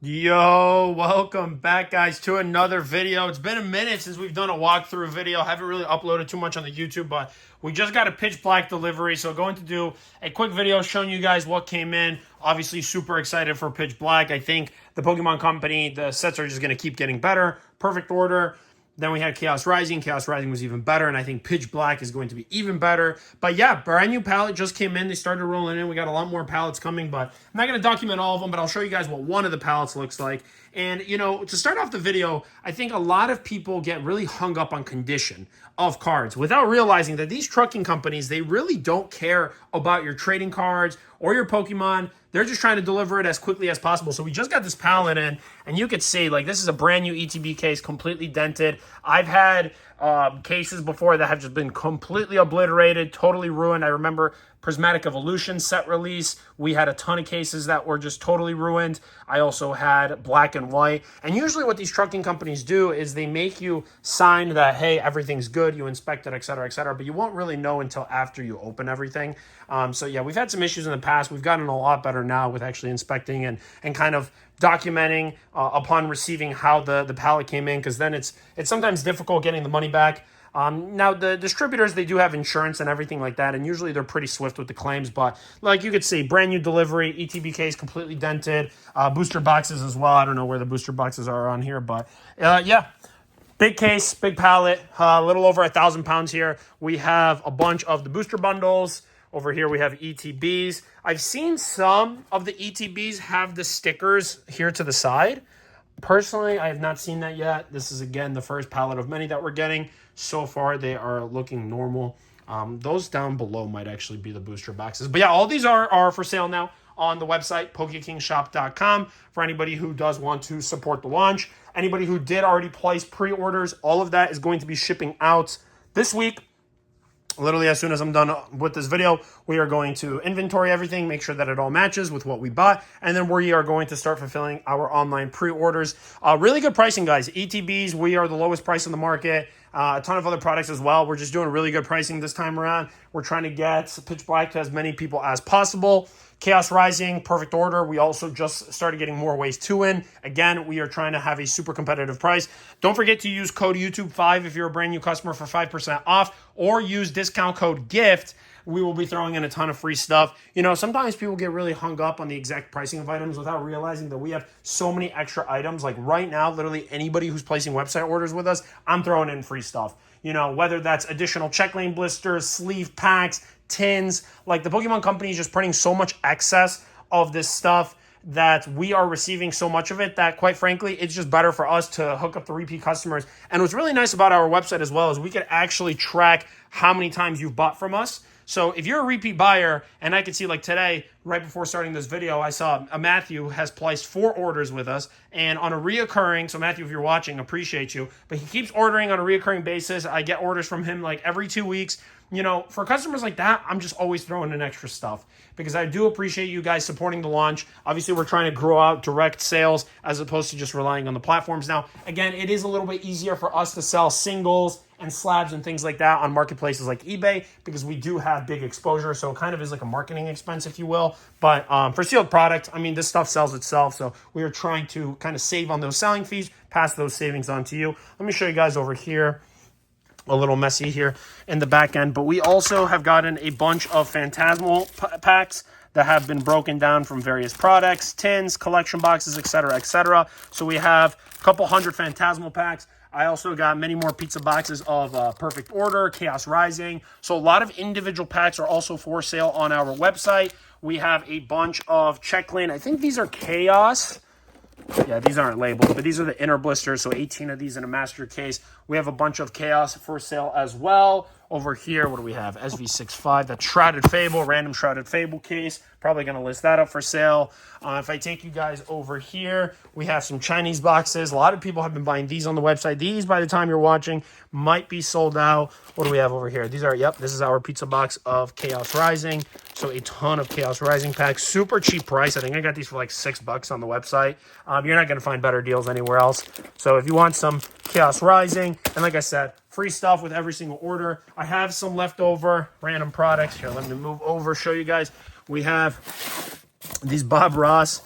Yo, welcome back, guys, to another video. It's been a minute since we've done a walkthrough video. Haven't really uploaded too much on the YouTube, but we just got a pitch black delivery, so going to do a quick video showing you guys what came in. Obviously, super excited for pitch black. I think the Pokemon Company, the sets are just going to keep getting better. Perfect order. Then we had Chaos Rising. Chaos Rising was even better, and I think Pitch Black is going to be even better. But yeah, brand new palette just came in. They started rolling in. We got a lot more palettes coming, but I'm not going to document all of them, but I'll show you guys what one of the palettes looks like. And, you know, to start off the video, I think a lot of people get really hung up on condition of cards without realizing that these trucking companies, they really don't care about your trading cards or your Pokemon. They're just trying to deliver it as quickly as possible. So we just got this palette in, and you could see, like, this is a brand new ETB case, completely dented. I've had cases before that have just been completely obliterated, totally ruined. I remember Prismatic Evolution set release. We had a ton of cases that were just totally ruined. I also had black and white. And usually what these trucking companies do is they make you sign that, hey, everything's good, you inspect it, et cetera, but you won't really know until after you open everything. So yeah, we've had some issues in the past. We've gotten a lot better now with actually inspecting and kind of documenting upon receiving how the pallet came in, because then it's sometimes difficult getting the money back. Now, the distributors, they do have insurance and everything like that, and usually they're pretty swift with the claims, but like you could see, brand new delivery, ETB case completely dented, booster boxes as well. I don't know where the booster boxes are on here, but yeah. Big case, big pallet, a little over 1,000 pounds here. We have a bunch of the booster bundles. Over here we have ETBs. I've seen some of the ETBs have the stickers here to the side. Personally, I have not seen that yet. This is, again, the first pallet of many that we're getting. So far, they are looking normal. Those down below might actually be the booster boxes. But yeah, all these are for sale now on the website, PokeKingShop.com, for anybody who does want to support the launch. Anybody who did already place pre-orders, all of that is going to be shipping out this week. Literally, as soon as I'm done with this video, we are going to inventory everything, make sure that it all matches with what we bought, and then we are going to start fulfilling our online pre-orders. Really good pricing, guys. ETBs, we are the lowest price in the market. A ton of other products as well. We're just doing really good pricing this time around. We're trying to get Pitch Black to as many people as possible. Chaos Rising, perfect order. We also just started getting more ways to win. Again, we are trying to have a super competitive price. Don't forget to use code YouTube5 if you're a brand new customer for 5% off, or use discount code GIFT. We will be throwing in a ton of free stuff. You know, sometimes people get really hung up on the exact pricing of items without realizing that we have so many extra items. Like right now, literally anybody who's placing website orders with us, I'm throwing in free stuff. You know, whether that's additional check lane blisters, sleeve packs, tins. Like, the Pokemon Company is just printing so much excess of this stuff that we are receiving so much of it that, quite frankly, it's just better for us to hook up the repeat customers. And what's really nice about our website as well is we can actually track how many times you've bought from us. So if you're a repeat buyer, and I can see, like today, right before starting this video, I saw a Matthew has placed 4 orders with us, and on a reoccurring, so Matthew, if you're watching, appreciate you, but he keeps ordering on a reoccurring basis. I get orders from him like every 2 weeks. You know, for customers like that, I'm just always throwing in extra stuff because I do appreciate you guys supporting the launch. Obviously, we're trying to grow out direct sales as opposed to just relying on the platforms. Now, again, it is a little bit easier for us to sell singles and slabs and things like that on marketplaces like eBay because we do have big exposure. So it kind of is like a marketing expense, if you will. But for sealed product, I mean, this stuff sells itself. So we are trying to kind of save on those selling fees, pass those savings on to you. Let me show you guys over here. A little messy here in the back end, but we also have gotten a bunch of Phantasmal packs that have been broken down from various products, tins, collection boxes, etc., etc. So we have a couple hundred Phantasmal packs. I also got many more pizza boxes of Perfect Order, Chaos Rising. So a lot of individual packs are also for sale on our website. We have a bunch of check lane. I think these are Chaos. Yeah, these aren't labeled, but these are the inner blisters, so 18 of these in a master case. We have a bunch of Chaos for sale as well. Over here, what do we have? SV65, that Shrouded Fable, random Shrouded Fable case. Probably going to list that up for sale. If I take you guys over here, we have some Chinese boxes. A lot of people have been buying these on the website. These, by the time you're watching, might be sold out. What do we have over here? These are, yep, this is our pizza box of Chaos Rising. So a ton of Chaos Rising packs. Super cheap price. I think I got these for like $6 on the website. You're not going to find better deals anywhere else. So if you want some Chaos Rising, and like I said, free stuff with every single order. I have some leftover random products. Here, let me move over, show you guys. We have these Bob Ross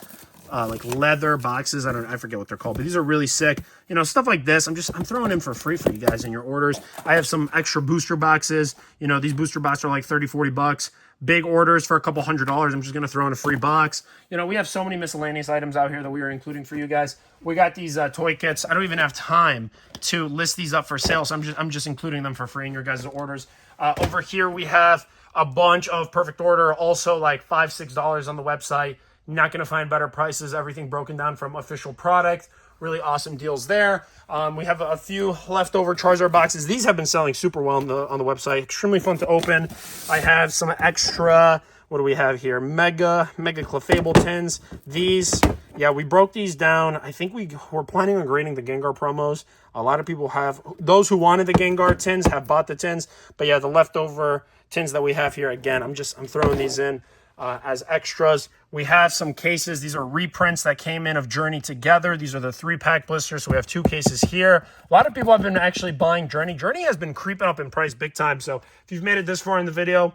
like leather boxes. I forget what they're called, but these are really sick. You know, stuff like this. I'm throwing in for free for you guys in your orders. I have some extra booster boxes. You know, these booster boxes are like 30, 40 bucks. Big orders for a couple $100. I'm just going to throw in a free box. You know, we have so many miscellaneous items out here that we are including for you guys. We got these toy kits. I don't even have time to list these up for sale, so I'm just including them for free in your guys' orders. Over here we have a bunch of Perfect Order, also like $5, $6 on the website. Not going to find better prices. Everything broken down from official product. Really awesome deals there. We have a few leftover Charizard boxes. These have been selling super well on the website. Extremely fun to open. I have some extra, what do we have here? Mega Clefable tins. These, yeah, we broke these down. I think we're planning on grading the Gengar promos. A lot of people have, those who wanted the Gengar tins have bought the tins. But yeah, the leftover tins that we have here, again, I'm throwing these in as extras. We have some cases. These are reprints that came in of Journey Together. These are the 3-pack blisters, so we have 2 cases here. A lot of people have been actually buying Journey. Journey has been creeping up in price big time, so if you've made it this far in the video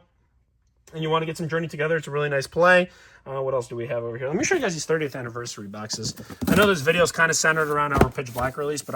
and you want to get some Journey Together, it's a really nice play. What else do we have over here? Let me show you guys these 30th anniversary boxes. I know this video is kind of centered around our Pitch Black release, but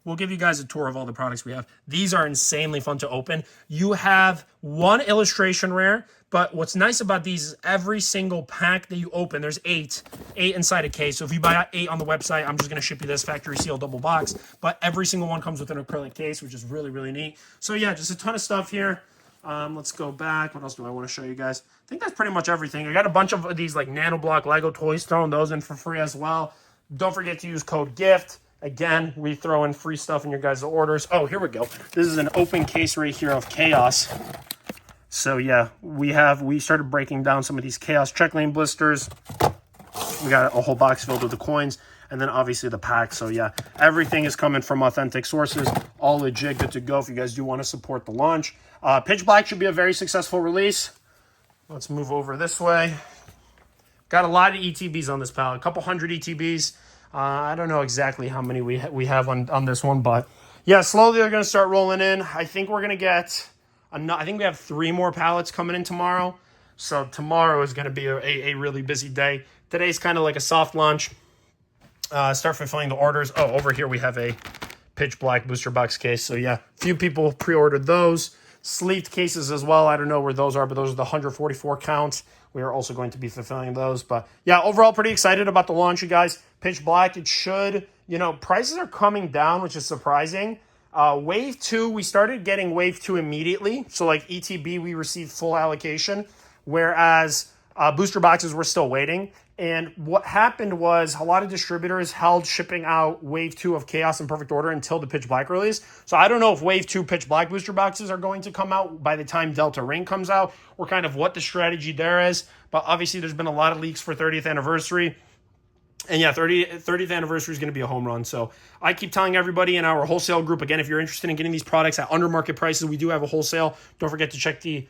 we'll give you guys a tour of all the products we have. These are insanely fun to open. You have 1 illustration rare, but what's nice about these is every single pack that you open, there's 8 inside a case. So if you buy 8 on the website, I'm just going to ship you this factory seal double box, but every single one comes with an acrylic case, which is really, really neat. So yeah, just a ton of stuff here. Let's go back. What else do I want to show you guys? I think that's pretty much everything. I got a bunch of these like nano block Lego toys, throwing those in for free as well. Don't forget to use code GIFT. Again, we throw in free stuff in your guys' orders. Oh, here we go. This is an open case right here of Chaos. So yeah, we started breaking down some of these Chaos check lane blisters. We got a whole box filled with the coins, and then obviously the pack. So yeah, everything is coming from authentic sources, all legit, good to go if you guys do want to support the launch. Pitch Black should be a very successful release. Let's move over this way. Got a lot of ETBs on this palette, a couple hundred ETBs. I don't know exactly how many we have on this one, but yeah, slowly they're going to start rolling in. I think we're going to get, I think we have 3 more pallets coming in tomorrow. So tomorrow is going to be a really busy day. Today's kind of like a soft launch. Start fulfilling the orders. Oh, over here we have a Pitch Black booster box case. So yeah, few people pre-ordered those. Sleeved cases as well. I don't know where those are, but those are the 144 counts. We are also going to be fulfilling those. But yeah, overall pretty excited about the launch, you guys. Pitch Black, it should, you know, prices are coming down, which is surprising. Wave 2, we started getting Wave 2 immediately. So like ETB, we received full allocation, whereas booster boxes were still waiting. And what happened was a lot of distributors held shipping out Wave 2 of Chaos and Perfect Order until the Pitch Black release. So I don't know if Wave 2 Pitch Black booster boxes are going to come out by the time Delta Ring comes out, or kind of what the strategy there is. But obviously there's been a lot of leaks for 30th anniversary. And yeah, 30th anniversary is going to be a home run. So I keep telling everybody in our wholesale group, again, if you're interested in getting these products at under market prices, we do have a wholesale. Don't forget to check the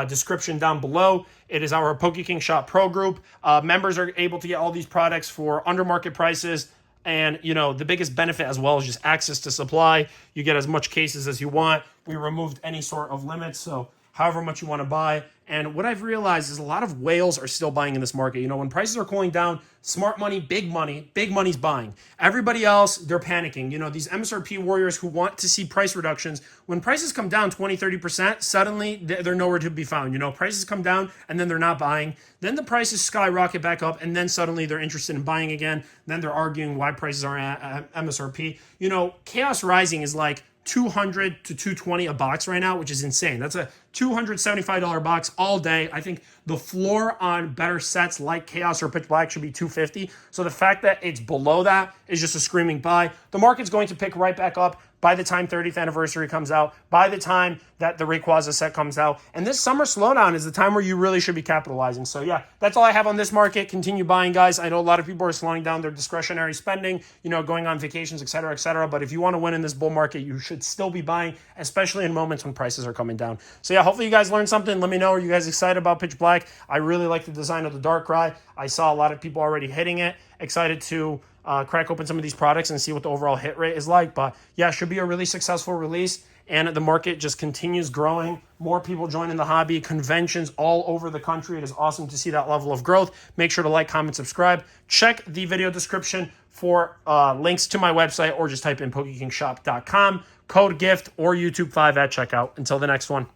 description down below. It is our PokeKingShop Pro group. Members are able to get all these products for under market prices. And, you know, the biggest benefit as well is just access to supply. You get as much cases as you want. We removed any sort of limits, so however much you want to buy. And what I've realized is a lot of whales are still buying in this market. You know, when prices are cooling down, smart money, big money's buying. Everybody else, they're panicking. You know, these MSRP warriors who want to see price reductions, when prices come down 20, 30%, suddenly they're nowhere to be found. You know, prices come down and then they're not buying. Then the prices skyrocket back up and then suddenly they're interested in buying again. Then they're arguing why prices aren't at MSRP. You know, Chaos Rising is like $200 to $220 a box right now, which is insane. That's a $275 box all day. I think the floor on better sets like Chaos or Pitch Black should be $250. So the fact that it's below that is just a screaming buy. The market's going to pick right back up by the time 30th anniversary comes out, by the time that the Rayquaza set comes out. And this summer slowdown is the time where you really should be capitalizing. So yeah, that's all I have on this market. Continue buying, guys. I know a lot of people are slowing down their discretionary spending, you know, going on vacations, et cetera, et cetera. But if you want to win in this bull market, you should still be buying, especially in moments when prices are coming down. So yeah, hopefully you guys learned something. Let me know. Are you guys excited about Pitch Black? I really like the design of the Darkrai. I saw a lot of people already hitting it. Excited to crack open some of these products and see what the overall hit rate is like. But yeah, should be a really successful release. And the market just continues growing. More people joining the hobby, conventions all over the country. It is awesome to see that level of growth. Make sure to like, comment, subscribe. Check the video description for links to my website, or just type in PokeKingShop.com, code GIFT or YouTube5 at checkout. Until the next one.